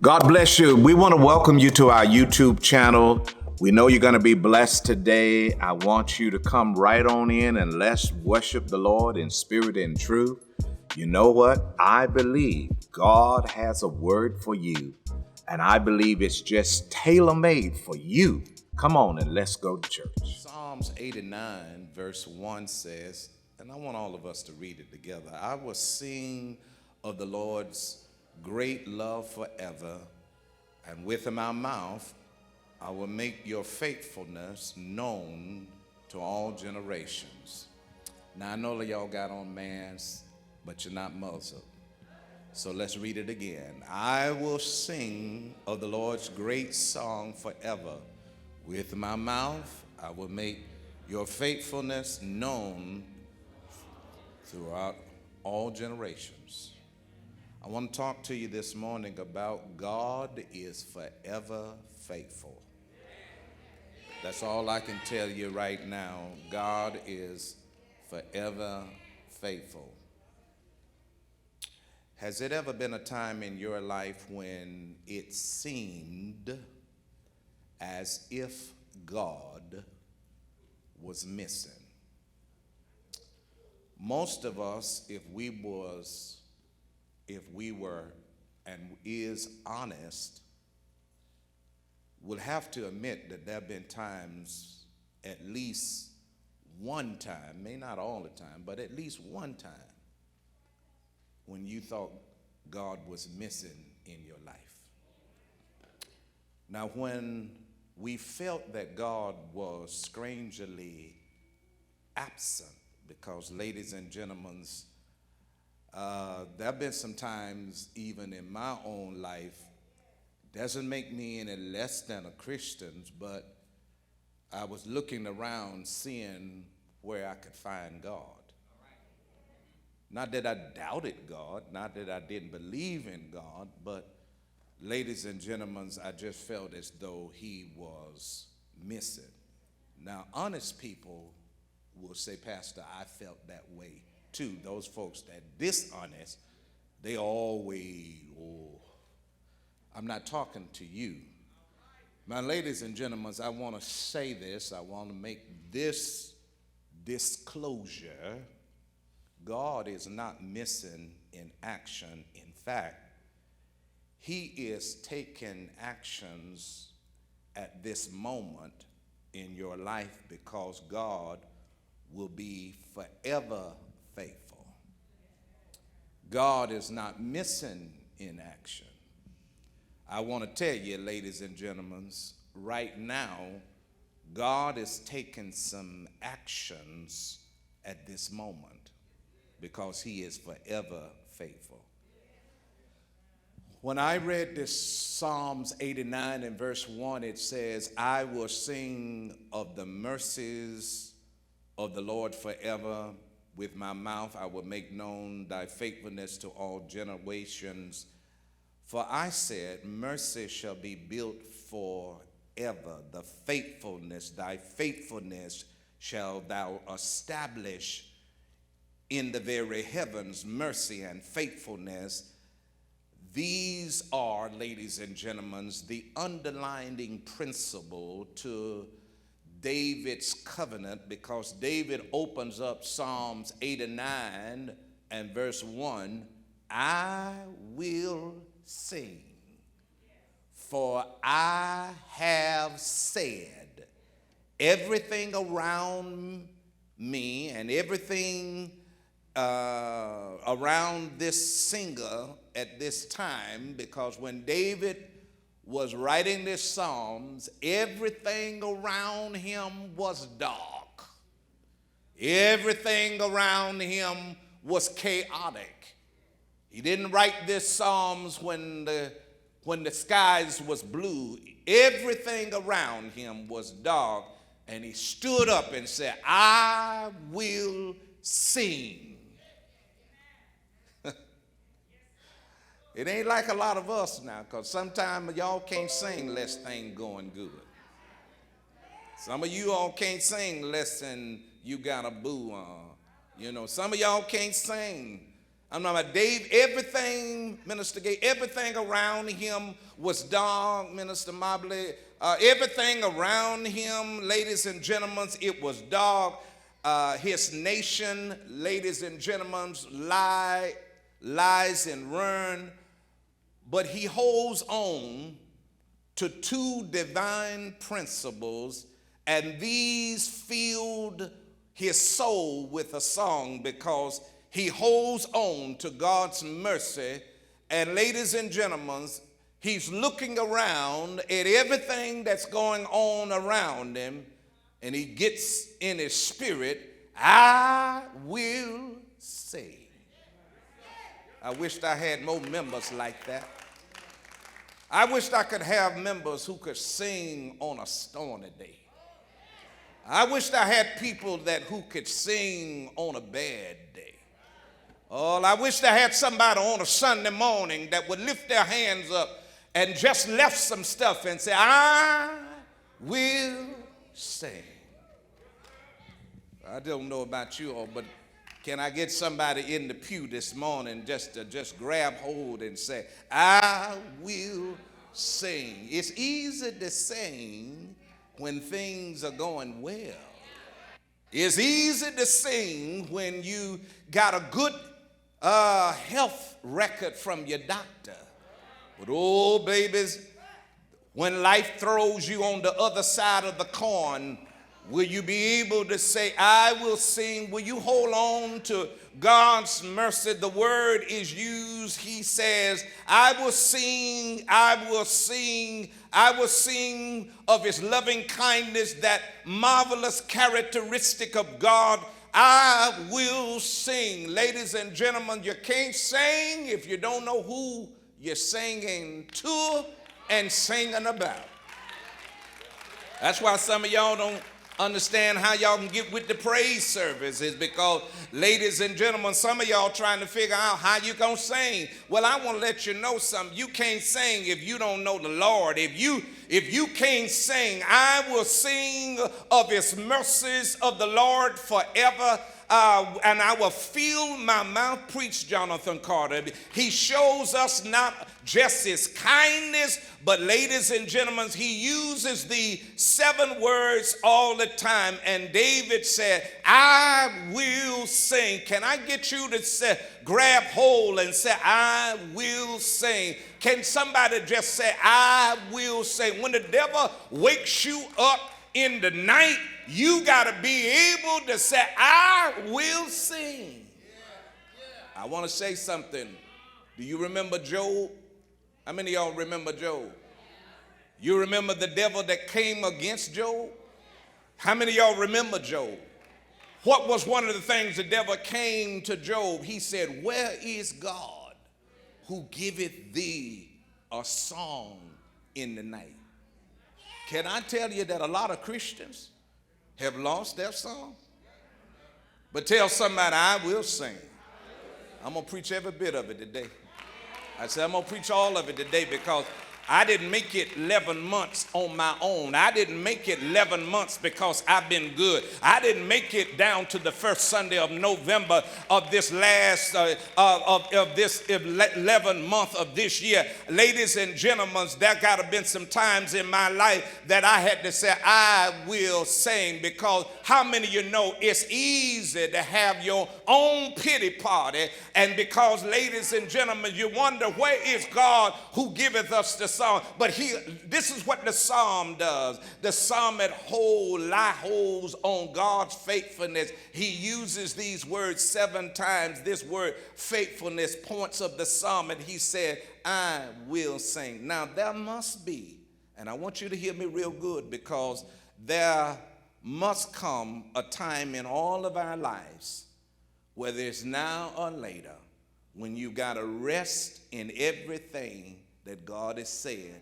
God bless you. We want to welcome you to our YouTube channel. We know you're going to be blessed today. I want you to come right on in and let's worship the Lord in spirit and truth. You know what? I believe God has a word for you, and I believe it's just tailor-made for you. Come on and let's go to church. Psalms 89 verse 1 says, and I want all of us to read it together, I will sing of the Lord's great love forever, and with my mouth I will make your faithfulness known to all generations. Now I know that y'all got on masks, but you're not muzzled. So let's read it again. I will sing of the Lord's great song forever. With my mouth I will make your faithfulness known throughout all generations. I want to talk to you this morning about God is forever faithful. That's all I can tell you right now. God is forever faithful. Has it ever been a time in your life when it seemed as if God was missing? Most of us, if we were and is honest, would have to admit that there have been times, at least one time, may not all the time, but at least one time, when you thought God was missing in your life. Now, when we felt that God was strangely absent, because ladies and gentlemen, there have been some times even in my own life, doesn't make me any less than a Christian, but I was looking around seeing where I could find God. Not that I doubted God, not that I didn't believe in God, but ladies and gentlemen, I just felt as though he was missing. Now, honest people will say, Pastor, I felt that way too. Those folks that dishonest, they always, I'm not talking to you. Now, ladies and gentlemen, I want to say this. I want to make this disclosure. God is not missing in action. In fact, he is taking actions at this moment in your life because God will be forever faithful. God is not missing in action. I want to tell you, ladies and gentlemen, right now, God is taking some actions at this moment because he is forever faithful. When I read this Psalms 89 and verse 1, it says, I will sing of the mercies of the Lord forever. With my mouth I will make known thy faithfulness to all generations. For I said, mercy shall be built forever. The faithfulness, thy faithfulness shall thou establish in the very heavens. Mercy and faithfulness. These are, ladies and gentlemen, the underlying principle to David's covenant, because David opens up Psalms 89 and verse 1, I will sing, for I have said, everything around me and everything around this singer at this time, because when David was writing this Psalms, everything around him was dark. Everything around him was chaotic. He didn't write this Psalms when the skies was blue. Everything around him was dark, and he stood up and said, I will sing. It ain't like a lot of us now, because sometimes y'all can't sing unless things going good. Some of you all can't sing unless you got a boo on. Some of y'all can't sing I'm talking about Dave, everything, Minister Gay, everything around him was dark, Minister Mobley. Everything around him, ladies and gentlemen, it was dark. His nation, ladies and gentlemen, lies and ruin. But he holds on to two divine principles, and these filled his soul with a song because he holds on to God's mercy. And ladies and gentlemen, he's looking around at everything that's going on around him, and he gets in his spirit, I will sing. I wished I had more members like that. I wished I could have members who could sing on a stormy day. I wished I had people who could sing on a bad day. Oh, I wished I had somebody on a Sunday morning that would lift their hands up and just left some stuff and say, I will sing. I don't know about you all, but can I get somebody in the pew this morning just to grab hold and say, I will sing. It's easy to sing when things are going well. It's easy to sing when you got a good health record from your doctor. But oh, babies, when life throws you on the other side of the coin, will you be able to say, I will sing? Will you hold on to God's mercy? The word is used. He says, I will sing, I will sing, I will sing of his loving kindness, that marvelous characteristic of God. I will sing. Ladies and gentlemen, you can't sing if you don't know who you're singing to and singing about. That's why some of y'all don't understand how y'all can get with the praise service, is because, ladies and gentlemen, some of y'all trying to figure out how you gonna sing. Well, I want to let you know something. You can't sing if you don't know the Lord. If you can't sing, I will sing of his mercies of the Lord forever. And I will fill my mouth, preach Jonathon Carter. He shows us not just his kindness, but ladies and gentlemen, he uses the 7 words all the time. And David said, I will sing. Can I get you to say, grab hold and say, I will sing? Can somebody just say, I will sing? When the devil wakes you up in the night, you got to be able to say, I will sing. I want to say something. Do you remember Job? How many of y'all remember Job? You remember the devil that came against Job? How many of y'all remember Job? What was one of the things the devil came to Job? He said, where is God who giveth thee a song in the night? Can I tell you that a lot of Christians have lost their song? But tell somebody, I will sing. I'm going to preach every bit of it today. I said, I'm going to preach all of it today because I didn't make it 11 months on my own. I didn't make it 11 months because I've been good. I didn't make it down to the first Sunday of November of this last, of this 11th month of this year. Ladies and gentlemen, there got to been some times in my life that I had to say, I will sing, because how many of you know it's easy to have your own pity party? And because, ladies and gentlemen, you wonder, where is God who giveth us the song? But this is what the psalm does. The psalmist holds on God's faithfulness. He uses these words 7 times. This word faithfulness points of the psalmist. He said, I will sing. Now there must be, and I want you to hear me real good, because there must come a time in all of our lives, whether it's now or later, when you got to rest in everything that God has said,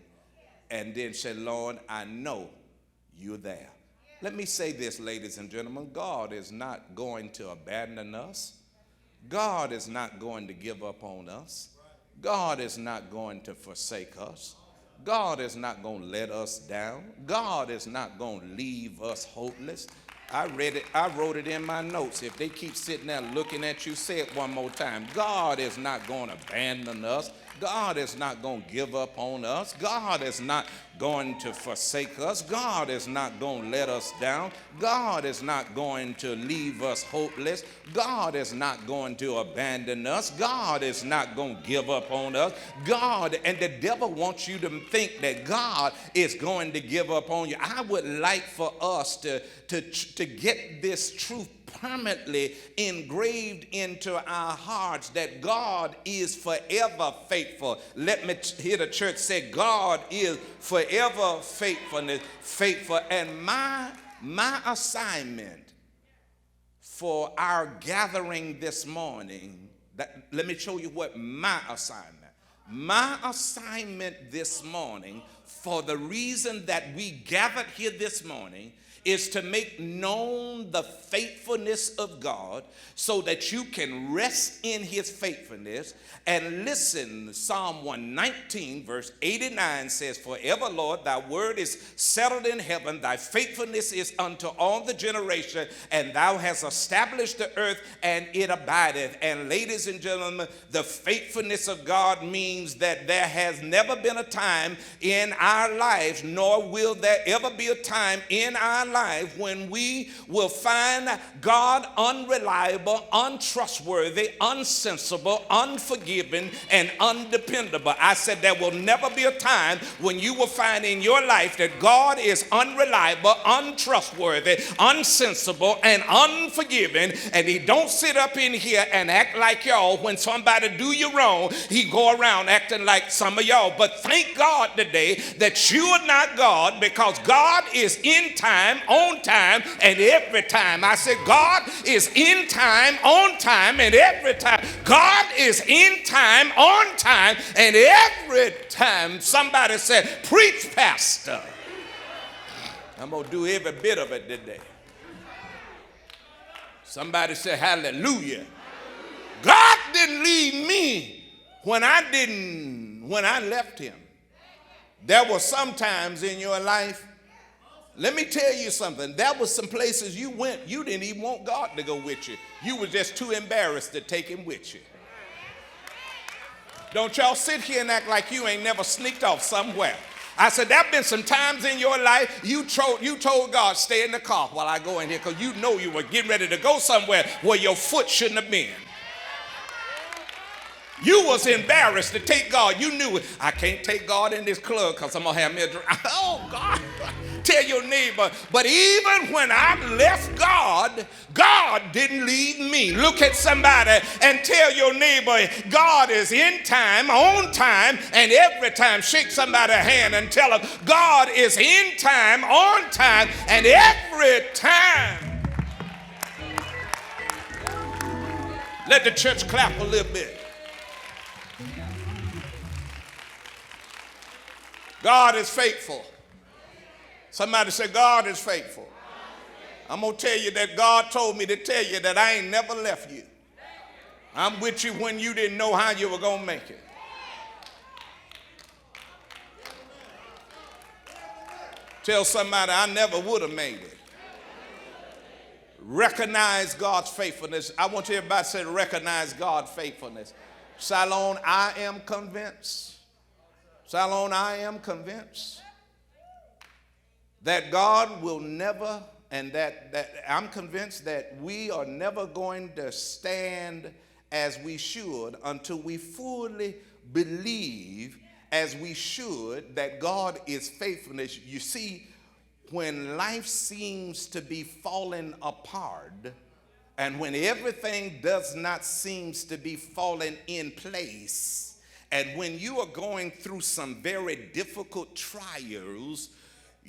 and then say, Lord, I know you're there. Let me say this, ladies and gentlemen. God is not going to abandon us. God is not going to give up on us. God is not going to forsake us. God is not going to let us down. God is not going to leave us hopeless. I read it, I wrote it in my notes. If they keep sitting there looking at you, say it one more time. God is not going to abandon us. God is not going to give up on us. God is not going to forsake us. God is not going to let us down. God is not going to leave us hopeless. God is not going to abandon us. God is not going to give up on us. God, and the devil wants you to think that God is going to give up on you. I would like for us to get this truth permanently engraved into our hearts that God is forever faithful. Let me hear the church say, God is forever faithful. And my assignment for our gathering this morning, let me show you what my assignment this morning, for the reason that we gathered here this morning, is to make known the faithfulness of God so that you can rest in his faithfulness. And listen, Psalm 119 verse 89 says, forever, Lord, thy word is settled in heaven, thy faithfulness is unto all the generation, and thou hast established the earth, and it abideth. And ladies and gentlemen, the faithfulness of God means that there has never been a time in our lives, nor will there ever be a time in our life when we will find God unreliable, untrustworthy, unsensible, unforgiving, and undependable. I said there will never be a time when you will find in your life that God is unreliable, untrustworthy, unsensible, and unforgiving, and he don't sit up in here and act like y'all. When somebody do you wrong, he go around acting like some of y'all. But thank God today that you are not God, because God is in time, on time, and every time. I said God is in time, on time, and every time. God is in time, on time, and every time. Somebody said, preach, pastor. I'm going to do every bit of it today. Somebody said, hallelujah. God didn't leave me when I left him. There were some times in your life, let me tell you something. There was some places you went, you didn't even want God to go with you. You were just too embarrassed to take him with you. Don't y'all sit here and act like you ain't never sneaked off somewhere. I said, there have been some times in your life you told God, stay in the car while I go in here, because you know you were getting ready to go somewhere where your foot shouldn't have been. You was embarrassed to take God. You knew, I can't take God in this club because I'm going to have me a drink. Oh, God. Tell your neighbor, but even when I left God, God didn't leave me. Look at somebody and tell your neighbor, God is in time, on time, and every time. Shake somebody's hand and tell them, God is in time, on time, and every time. Let the church clap a little bit. God is faithful. Somebody say, God is faithful. I'm going to tell you that God told me to tell you that I ain't never left you. I'm with you when you didn't know how you were going to make it. Tell somebody, I never would have made it. Recognize God's faithfulness. I want everybody to say, recognize God's faithfulness. Salon, I am convinced. Salon, I am convinced that God will never, and that I'm convinced that we are never going to stand as we should until we fully believe as we should that God is faithfulness. You see, when life seems to be falling apart, and when everything does not seem to be falling in place, and when you are going through some very difficult trials,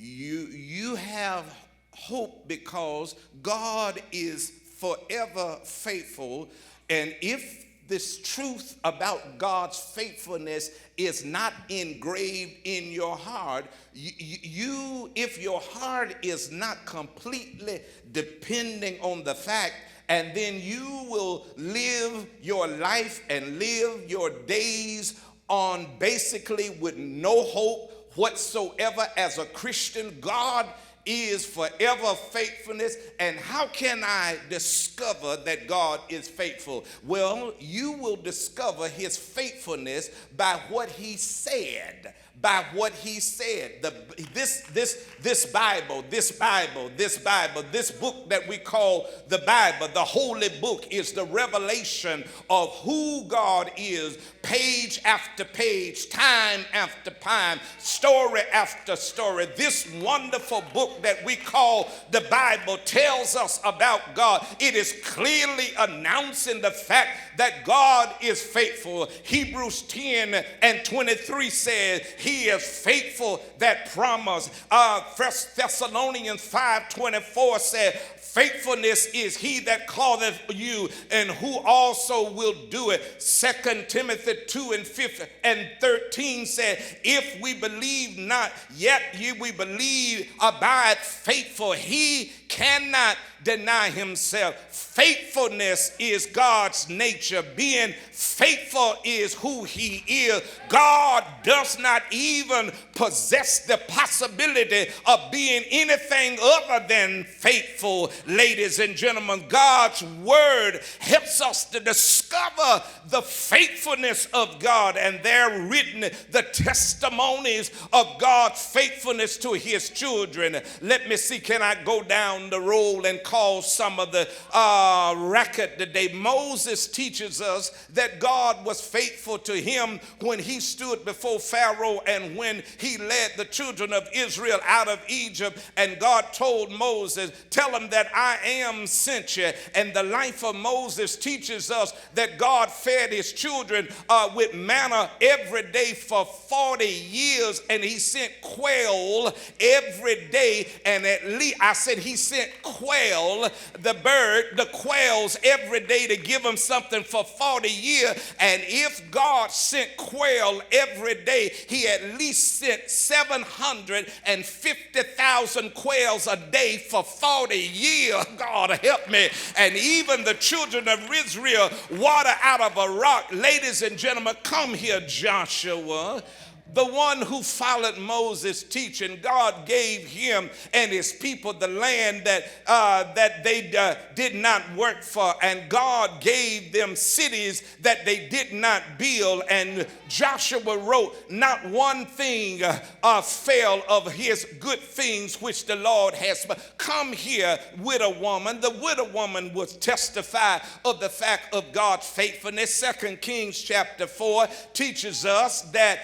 you have hope because God is forever faithful. And if this truth about God's faithfulness is not engraved in your heart, if your heart is not completely depending on the fact, and then you will live your life and live your days on basically with no hope whatsoever as a Christian, God is forever faithfulness. And how can I discover that God is faithful? Well, you will discover his faithfulness by what he said. By what he said. This Bible, this book that we call the Bible, the holy book, is the revelation of who God is, page after page, time after time, story after story. This wonderful book that we call the Bible tells us about God. It is clearly announcing the fact that God is faithful. Hebrews 10:23 says he is faithful that promise. 1 Thessalonians 5:24 said, faithfulness is he that calleth you, and who also will do it. 2 Timothy 2:13 said, if we believe not, yet ye we believe, abide faithful. He cannot deny himself. Faithfulness is God's nature. Being faithful is who he is. God does not even possess the possibility of being anything other than faithful. Ladies and gentlemen, God's word helps us to discover the faithfulness of God, and there written the testimonies of God's faithfulness to his children. Let me see, can I go down the road and call some of the record today? Moses teaches us that God was faithful to him when he stood before Pharaoh and when he led the children of Israel out of Egypt. And God told Moses, tell him that I am sent you. And the life of Moses teaches us that God fed his children with manna every day for 40 years, and he sent quail every day. And at least, I said he sent quail, the bird, the quails every day to give them something for 40 years. And if God sent quail every day, he at least sent 750,000 quails a day for 40 years. God help me. And even the children of Israel water out of a rock. Ladies and gentlemen, come here, Joshua. The one who followed Moses' teaching, God gave him and his people the land that they did not work for, and God gave them cities that they did not build. And Joshua wrote, not one thing failed of his good things which the Lord has. Come here, widow woman. The widow woman was testify of the fact of God's faithfulness. 2 Kings chapter 4 teaches us that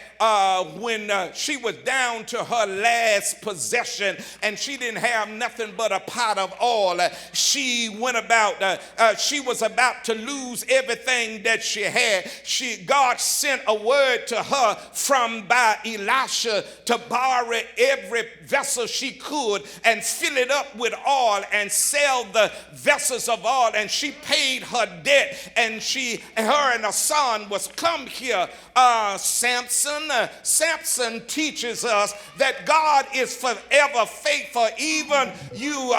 when she was down to her last possession and she didn't have nothing but a pot of oil, she went about, she was about to lose everything that she had. God sent a word to her by Elisha to borrow every vessel she could and fill it up with oil and sell the vessels of oil, and she paid her debt. And her and her son was, come here, Samson. Samson teaches us that God is forever faithful. Even you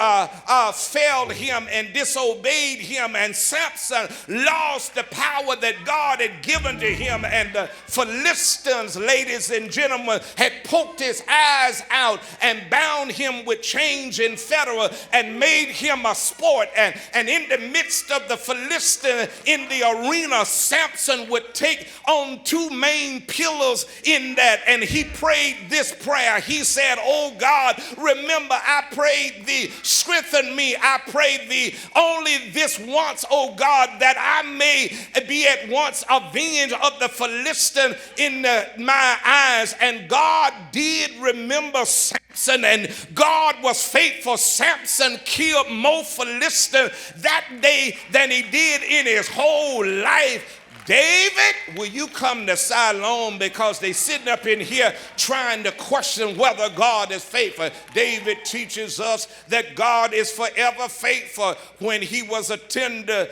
failed him and disobeyed him, and Samson lost the power that God had given to him, and the Philistines, ladies and gentlemen, had poked his eyes out and bound him with chains and fetters and made him a sport. And in the midst of the Philistines in the arena, Samson would take on two main pillars in that, and he prayed this prayer. He said, oh God, remember I prayed thee, strengthen me, I prayed thee only this once, oh God, that I may be at once avenged of the Philistine in my eyes. And God did remember Samson, and God was faithful. Samson killed more Philistines that day than he did in his whole life. David, will you come to Siloam, because they sitting up in here trying to question whether God is faithful. David teaches us that God is forever faithful. When he was tending the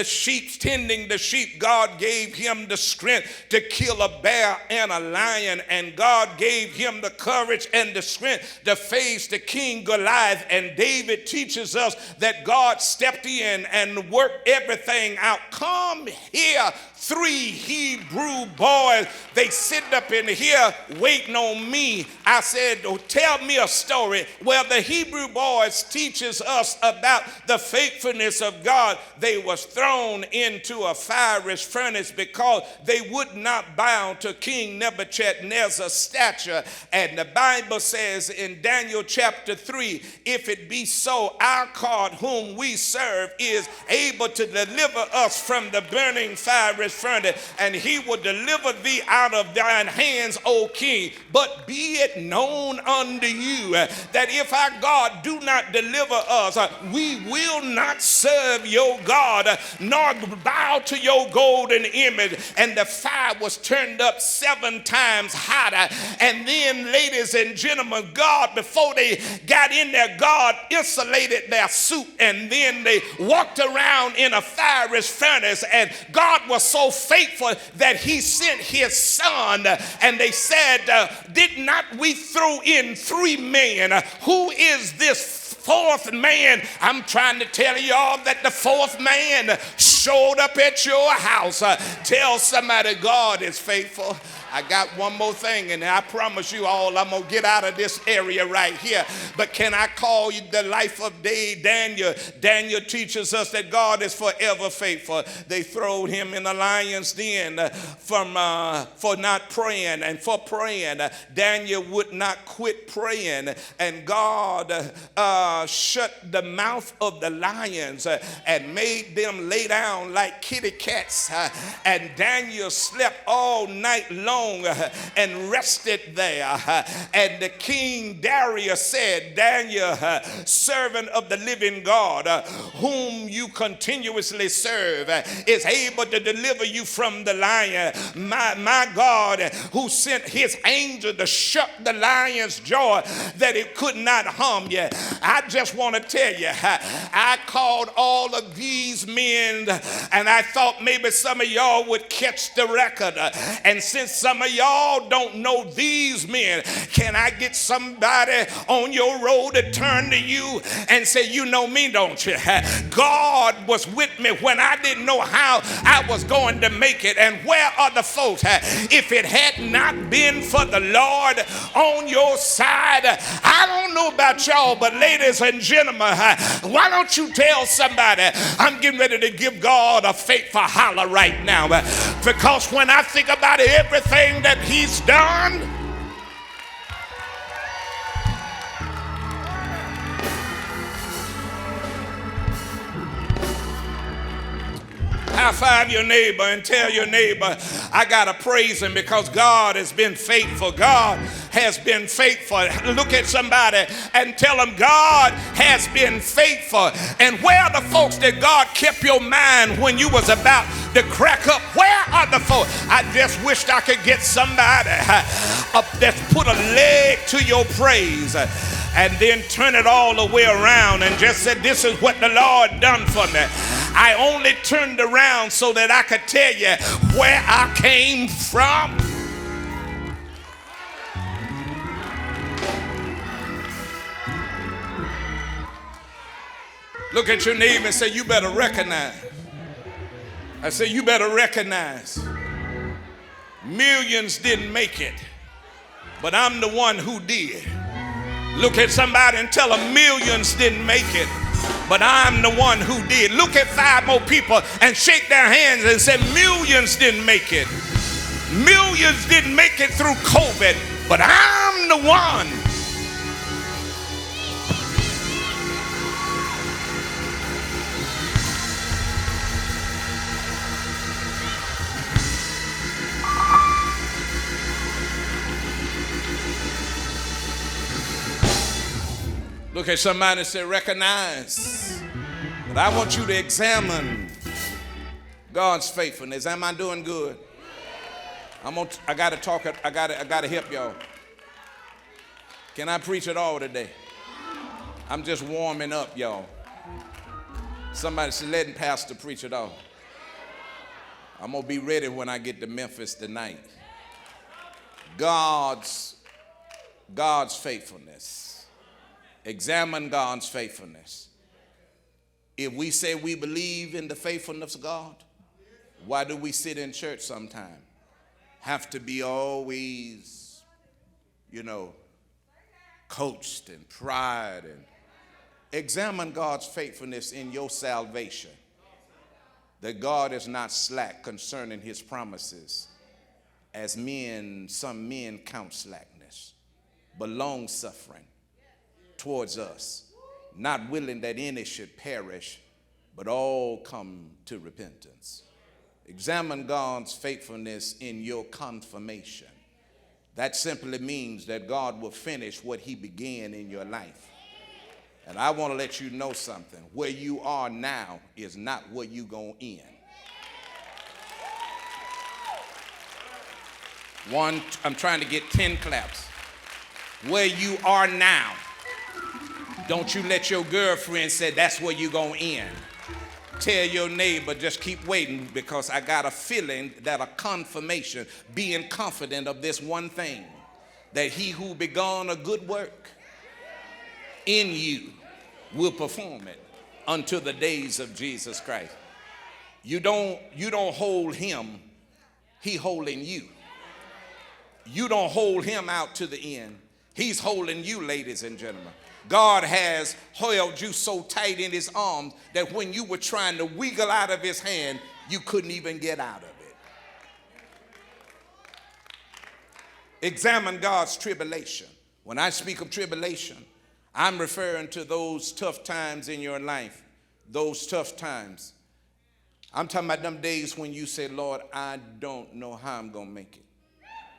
sheep, God gave him the strength to kill a bear and a lion, and God gave him the courage and the strength to face the king Goliath. And David teaches us that God stepped in and worked everything sing out, come here, 3 Hebrew boys. They sitting up in here waiting on me. I said, oh, tell me a story. Well, the Hebrew boys teaches us about the faithfulness of God. They was thrown into a fiery furnace because they would not bow to King Nebuchadnezzar's statue. And the Bible says in Daniel chapter 3, if it be so, our God whom we serve is able to deliver us from the burning fiery furnace, and he will deliver thee out of thine hands, O king. But be it known unto you that if our God do not deliver us, we will not serve your God, nor bow to your golden image. And the fire was turned up 7 times hotter. And then, ladies and gentlemen, God, before they got in there, God insulated their suit, and then they walked around in a fiery furnace. And God was so faithful that he sent his son. And they said, did not we throw in 3 men? Who is this 4th man? I'm trying to tell y'all that the 4th man showed up at your house. Tell somebody God is faithful. I got one more thing, and I promise you all I'm going to get out of this area right here. But can I call you the life of Daniel? Daniel teaches us that God is forever faithful. They throwed him in the lion's den for not praying, and for praying. Daniel would not quit praying, and God shut the mouth of the lions and made them lay down like kitty cats. And Daniel slept all night long and rested there. And the King Darius said, Daniel, servant of the living God, whom you continuously serve, is able to deliver you from the lion. My God, who sent his angel to shut the lion's jaw that it could not harm you. I just want to tell you, I called all of these men, and I thought maybe some of y'all would catch the record. And since some of y'all don't know these men, can I get somebody on your road to turn to you and say, you know me, don't you? God was with me when I didn't know how I was going to make it. And where are the folks? If it had not been for the Lord on your side, I don't know about y'all, but ladies and gentlemen, why don't you tell somebody, I'm getting ready to give God a faithful holler right now, because when I think about everything that he's done, high five your neighbor and tell your neighbor, I gotta praise him because God has been faithful. God has been faithful. Look at somebody and tell them God has been faithful. And where are the folks that God kept your mind when you was about to crack up? Where are the folks? I just wished I could get somebody up that's put a leg to your praise and then turn it all the way around and just said, this is what the Lord done for me. I only turned around so that I could tell you where I came from. Look at your neighbor and say, you better recognize. I say, you better recognize. Millions didn't make it, but I'm the one who did. Look at somebody and tell them millions didn't make it, but I'm the one who did. Look at 5 more people and shake their hands and say, millions didn't make it. Millions didn't make it through COVID, but I'm the one. Look at somebody and say, recognize. But I want you to examine God's faithfulness. Am I doing good? I gotta talk. I gotta help y'all. Can I preach at all today? I'm just warming up, y'all. Somebody said, letting Pastor preach it all. I'm gonna be ready when I get to Memphis tonight. God's faithfulness. Examine God's faithfulness. If we say we believe in the faithfulness of God, why do we sit in church sometime? Have to be always, coached and pride. And examine God's faithfulness in your salvation. That God is not slack concerning his promises, as some men count slackness, but long suffering towards us, not willing that any should perish, but all come to repentance. Examine God's faithfulness in your confirmation. That simply means that God will finish what he began in your life. And I want to let you know something. Where you are now is not where you're going to end. I'm trying to get 10 claps. Where you are now, don't you let your girlfriend say that's where you're going to end. Tell your neighbor, just keep waiting, because I got a feeling that a confirmation, being confident of this one thing, that he who begun a good work in you will perform it until the days of Jesus Christ. You don't hold him, he holding you. You don't hold him out to the end. He's holding you, ladies and gentlemen. God has held you so tight in his arms that when you were trying to wiggle out of his hand, you couldn't even get out of it. Examine God's tribulation. When I speak of tribulation, I'm referring to those tough times in your life, those tough times. I'm talking about them days when you say, Lord, I don't know how I'm going to make it.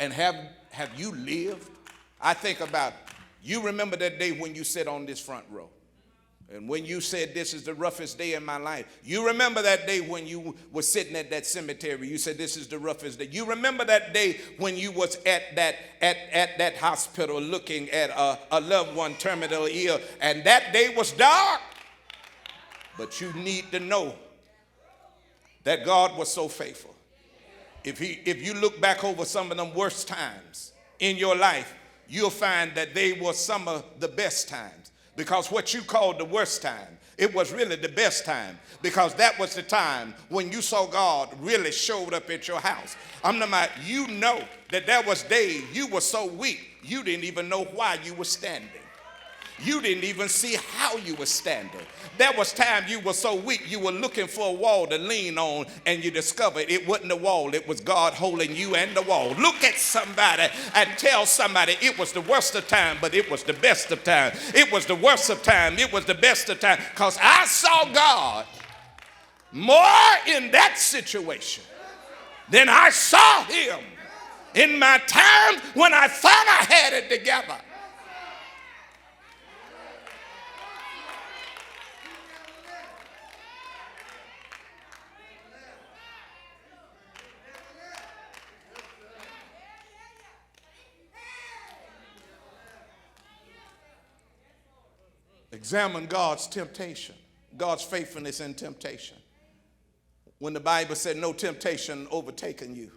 And have you lived? I think about, you remember that day when you sat on this front row. And when you said, this is the roughest day in my life. You remember that day when you were sitting at that cemetery. You said, this is the roughest day. You remember that day when you was at that hospital looking at a loved one terminally ill. And that day was dark. But you need to know that God was so faithful. If you look back over some of them worst times in your life, you'll find that they were some of the best times. Because what you called the worst time, it was really the best time. Because that was the time when you saw God really showed up at your house. I'm talking about, you know that there was days you were so weak, you didn't even know why you were standing. You didn't even see how you were standing. There was time you were so weak, you were looking for a wall to lean on, and you discovered it wasn't the wall, it was God holding you and the wall. Look at somebody and tell somebody it was the worst of time, but it was the best of time. It was the worst of time, it was the best of time, because I saw God more in that situation than I saw him in my time when I thought I had it together. Examine God's temptation, God's faithfulness in temptation. When the Bible said no temptation overtaken you,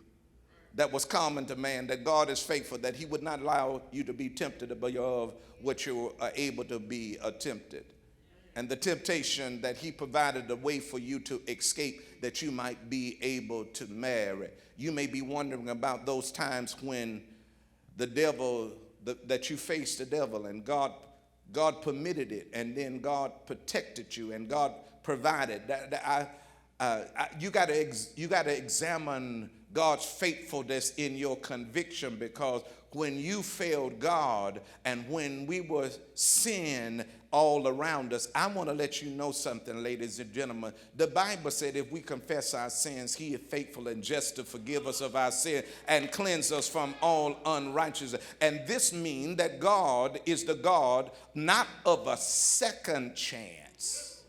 that was common to man, that God is faithful, that he would not allow you to be tempted above what you are able to be tempted. And the temptation that he provided a way for you to escape, that you might be able to marry. You may be wondering about those times when the devil, that you faced the devil, and God permitted it, and then God protected you, and God provided. You got to examine God's faithfulness in your conviction, because when you failed God and when we were sin all around us, I want to let you know something, ladies and gentlemen. The Bible said if we confess our sins, he is faithful and just to forgive us of our sin and cleanse us from all unrighteousness. And this means that God is the God not of a second chance.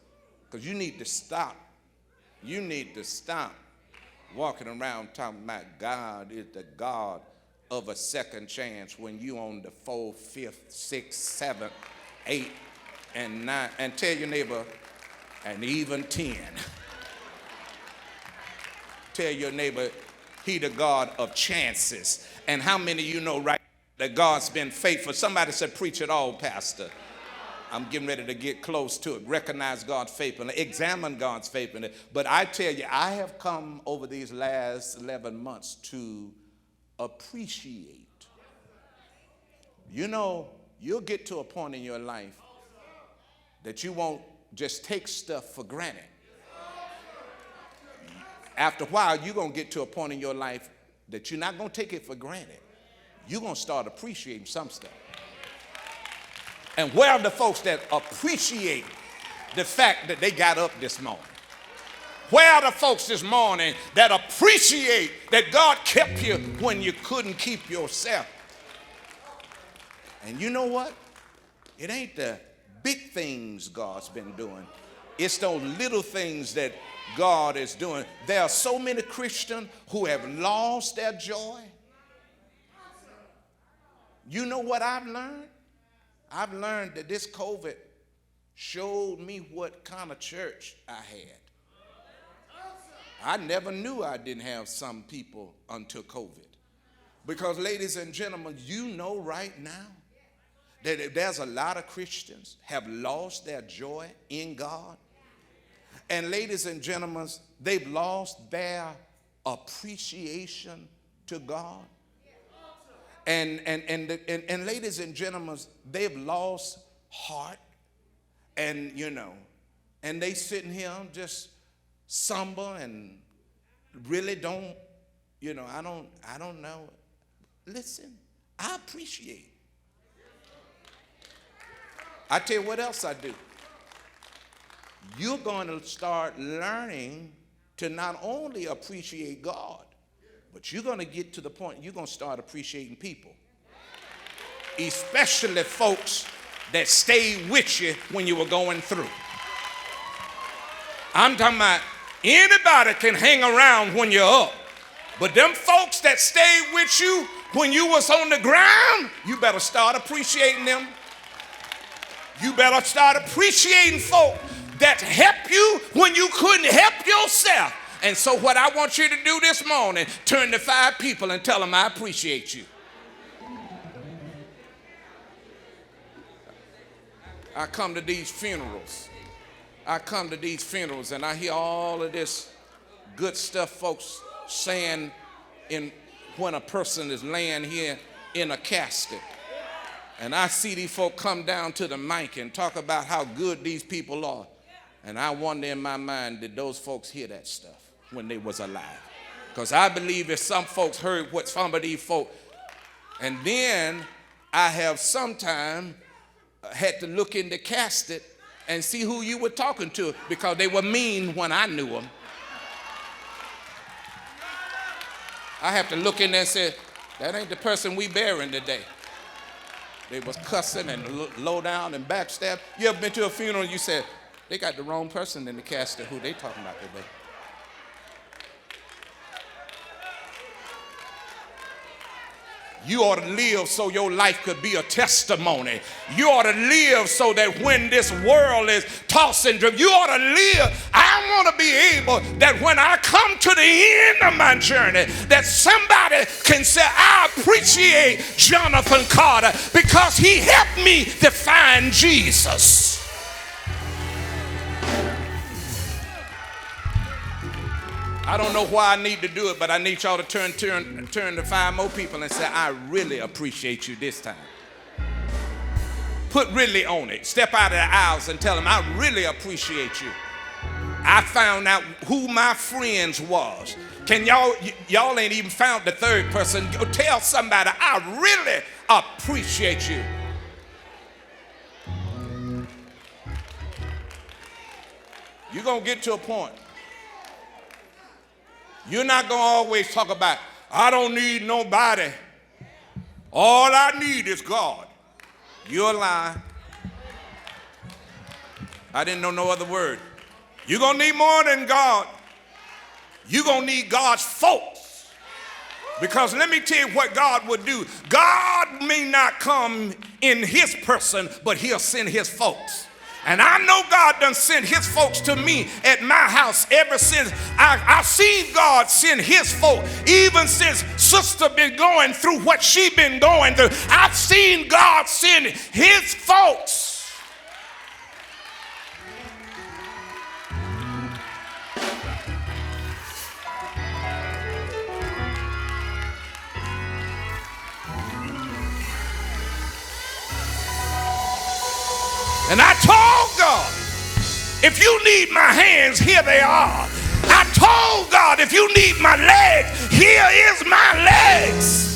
Because you need to stop. You need to stop walking around talking about God is the God of a second chance when you on the 4th, 5th, 6th, 7th, 8th, and 9, and tell your neighbor, and even 10. Tell your neighbor, he the God of chances. And how many of you know right that God's been faithful? Somebody said, preach it all, pastor. I'm getting ready to get close to it. Recognize God's faithfulness, examine God's faithfulness. But I tell you, I have come over these last 11 months to appreciate. You know, you'll get to a point in your life that you won't just take stuff for granted. After a while, you're going to get to a point in your life that you're not going to take it for granted. You're going to start appreciating some stuff. And where are the folks that appreciate the fact that they got up this morning? Where are the folks this morning that appreciate that God kept you when you couldn't keep yourself? And you know what? It ain't the big things God's been doing. It's those little things that God is doing. There are so many Christians who have lost their joy. You know what I've learned? I've learned that this COVID showed me what kind of church I had. I never knew I didn't have some people until COVID. Because, ladies and gentlemen, you know right now that there's a lot of Christians have lost their joy in God. And ladies and gentlemen, they've lost their appreciation to God. And ladies and gentlemen, they've lost heart. And, you know, and they sitting here just somber and really don't, you know, I don't know. Listen, I appreciate. I tell you what else I do. You're going to start learning to not only appreciate God, but you're going to get to the point you're going to start appreciating people. Especially folks that stayed with you when you were going through. I'm talking about anybody can hang around when you're up. But them folks that stayed with you when you was on the ground, you better start appreciating them. You better start appreciating folk that help you when you couldn't help yourself. And so what I want you to do this morning, turn to 5 people and tell them I appreciate you. I come to these funerals. And I hear all of this good stuff folks saying when a person is laying here in a casket. And I see these folk come down to the mic and talk about how good these people are. And I wonder in my mind, did those folks hear that stuff when they was alive? Because I believe if some folks heard what some of these folk, and then I have sometime had to look in the casket and see who you were talking to, because they were mean when I knew them. I have to look in there and say, that ain't the person we burying today. They was cussing and low down and backstab. You ever been to a funeral and you said, they got the wrong person in the casket who they talking about today? You ought to live so your life could be a testimony. You ought to live so that when this world is tossing, you ought to live. I want to be able that when I come to the end of my journey, that somebody can say, I appreciate Jonathon Carter because he helped me to find Jesus. I don't know why I need to do it, but I need y'all to turn to 5 more people and say, I really appreciate you this time. Put really on it. Step out of the aisles and tell them, I really appreciate you. I found out who my friends was. Can y'all ain't even found the third person. Go tell somebody, I really appreciate you. You're going to get to a point. You're not going to always talk about, I don't need nobody. All I need is God. You're lying. I didn't know no other word. You're going to need more than God. You're going to need God's folks. Because let me tell you what God would do. God may not come in his person, but he'll send his folks. And I know God done sent his folks to me at my house ever since I've seen God send his folk. Even since sister been going through what she been going through, I've seen God send his folks. And I told God, if you need my hands, here they are. I told God, if you need my legs, here is my legs.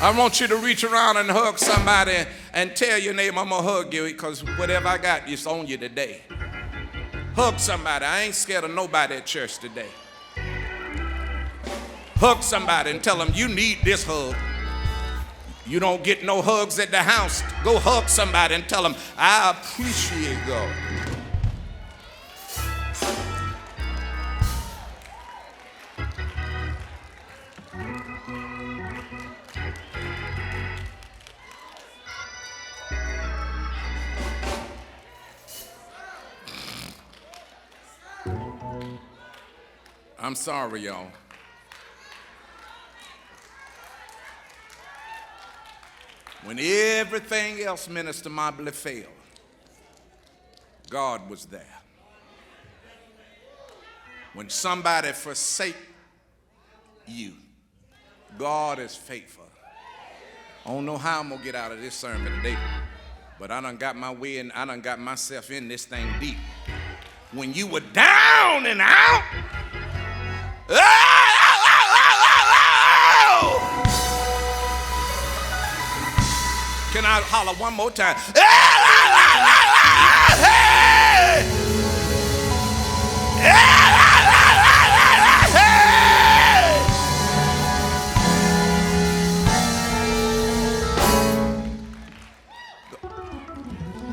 I want you to reach around and hug somebody and tell your neighbor, I'm going to hug you because whatever I got is on you today. Hug somebody. I ain't scared of nobody at church today. Hug somebody and tell them you need this hug. You don't get no hugs at the house. Go hug somebody and tell them, I appreciate God. I'm sorry, y'all. When everything else, Minister Mobley, failed, God was there. When somebody forsake you, God is faithful. I don't know how I'm going to get out of this sermon today, but I done got my way and I done got myself in this thing deep. When you were down and out, can I holler one more time?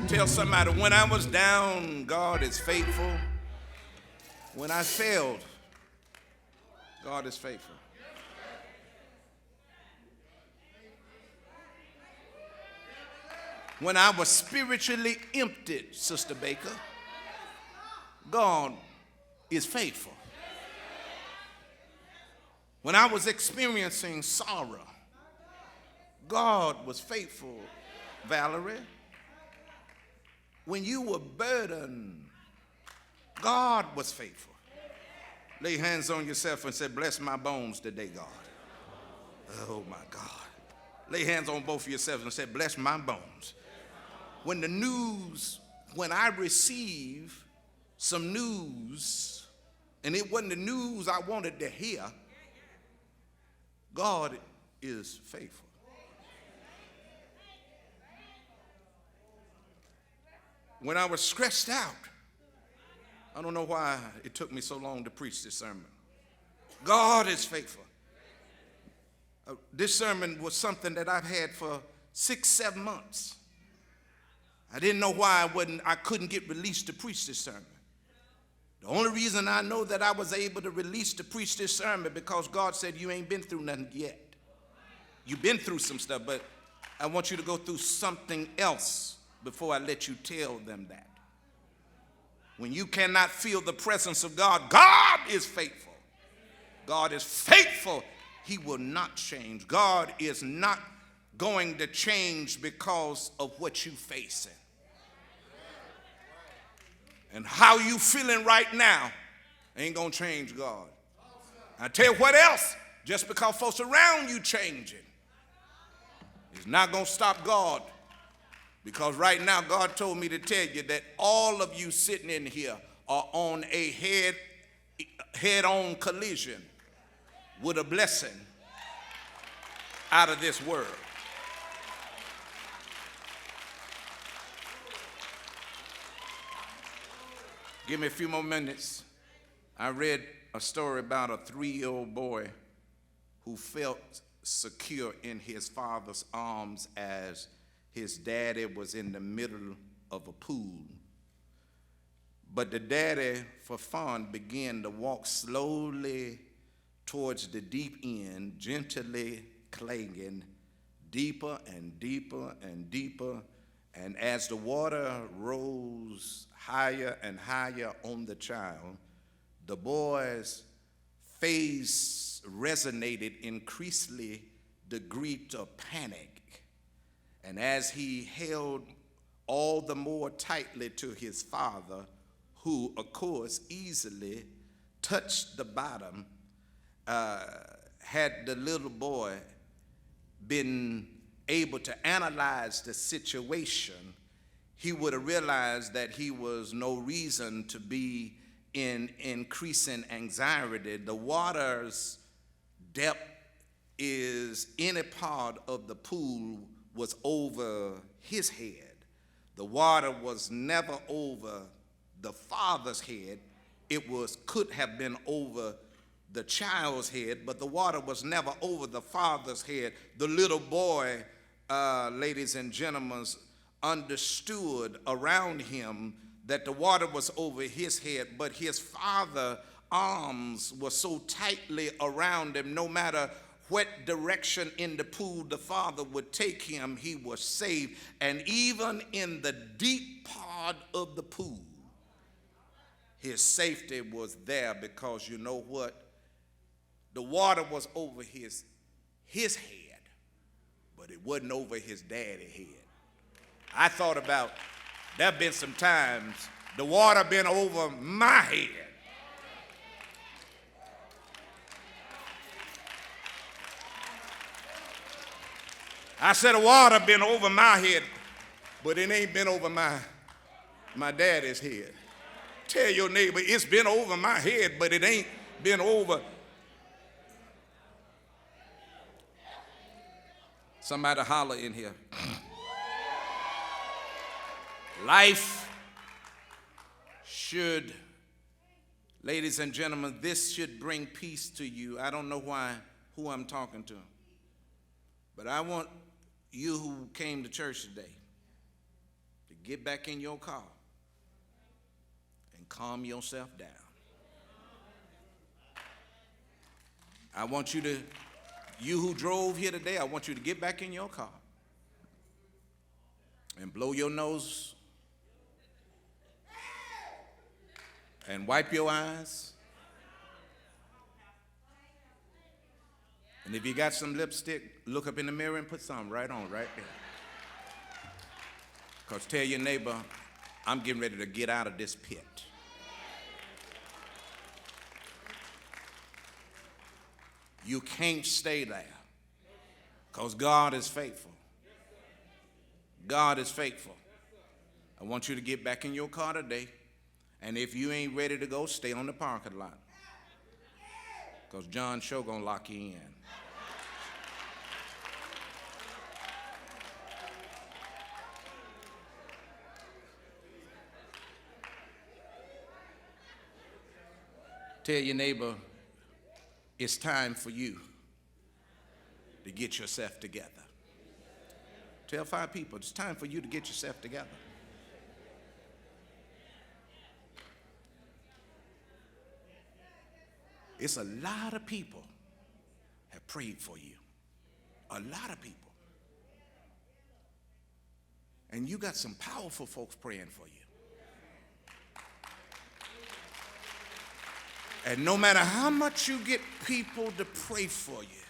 Tell somebody, when I was down, God is faithful. When I failed, God is faithful. When I was spiritually emptied, Sister Baker, God is faithful. When I was experiencing sorrow, God was faithful, Valerie. When you were burdened, God was faithful. Lay hands on yourself and say, bless my bones today, God. Oh, my God. Lay hands on both of yourselves and say, bless my bones. When I received some news, and it wasn't the news I wanted to hear, God is faithful. When I was stressed out, I don't know why it took me so long to preach this sermon. God is faithful. This sermon was something that I've had for 6-7 months. I didn't know why I couldn't get released to preach this sermon. The only reason I know that I was able to release to preach this sermon because God said, you ain't been through nothing yet. You've been through some stuff, but I want you to go through something else before I let you tell them that. When you cannot feel the presence of God, God is faithful. God is faithful. He will not change. God is not going to change because of what you're facing. And how you feeling right now ain't going to change God. I tell you what else, just because folks around you changing, it's not going to stop God. Because right now, God told me to tell you that all of you sitting in here are on a head-on collision with a blessing out of this world. Give me a few more minutes. I read a story about a 3-year-old boy who felt secure in his father's arms as his daddy was in the middle of a pool. But the daddy, for fun, began to walk slowly towards the deep end, gently clinging deeper and deeper and deeper. And as the water rose higher and higher on the child, the boy's face resonated increasingly degree to panic. And as he held all the more tightly to his father, who, of course, easily touched the bottom, had the little boy been able to analyze the situation, he would have realized that he was no reason to be in increasing anxiety. The water's depth is any part of the pool was over his head. The water was never over the father's head. It could have been over the child's head, but the water was never over the father's head. The little boy, ladies and gentlemen, understood around him that the water was over his head, but his father's arms were so tightly around him, no matter what direction in the pool the father would take him, he was saved. And even in the deep part of the pool, his safety was there, because you know what? The water was over his head, but it wasn't over his daddy's head. I thought about, there have been some times the water been over my head. I said the water been over my head, but it ain't been over my daddy's head. Tell your neighbor, it's been over my head, but it ain't been over. Somebody holler in here. Life should, ladies and gentlemen, this should bring peace to you. I don't know who I'm talking to, but I want you who came to church today to get back in your car and calm yourself down. I want you who drove here today, I want you to get back in your car and blow your nose and wipe your eyes. And if you got some lipstick, look up in the mirror and put some right on, right there. Because tell your neighbor, I'm getting ready to get out of this pit. You can't stay there, because God is faithful. God is faithful. I want you to get back in your car today, and if you ain't ready to go, stay on the parking lot, because John sure gonna lock you in. Tell your neighbor, it's time for you to get yourself together. Tell 5 people, it's time for you to get yourself together. It's a lot of people have prayed for you. A lot of people. And you got some powerful folks praying for you. And no matter how much you get people to pray for you,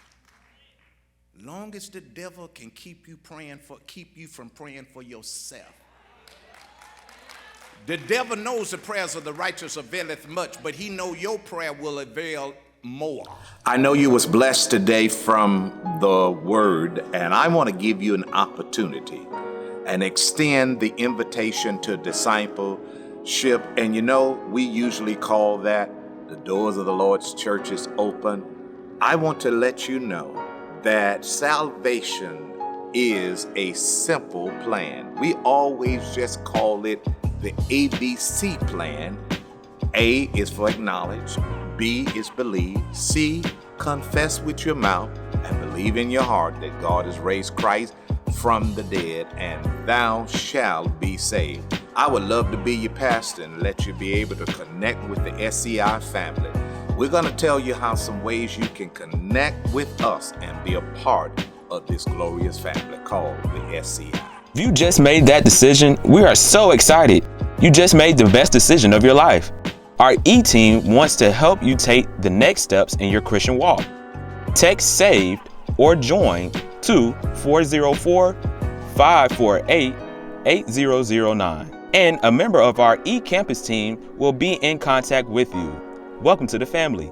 long as the devil can keep you from praying for yourself. The devil knows the prayers of the righteous availeth much, but he know your prayer will avail more. I know you was blessed today from the word, and I want to give you an opportunity and extend the invitation to discipleship. And you know, we usually call that the doors of the Lord's church is open. I want to let you know that salvation is a simple plan. We always just call it the ABC plan. A is for acknowledge, B is believe, C, confess with your mouth and believe in your heart that God has raised Christ from the dead, and thou shalt be saved. I would love to be your pastor and let you be able to connect with the SCI family. We're going to tell you how some ways you can connect with us and be a part of this glorious family called the SCI. If you just made that decision, we are so excited. You just made the best decision of your life. Our E-Team wants to help you take the next steps in your Christian walk. Text SAVED or JOIN to 404-548-8009. And a member of our eCampus team will be in contact with you. Welcome to the family.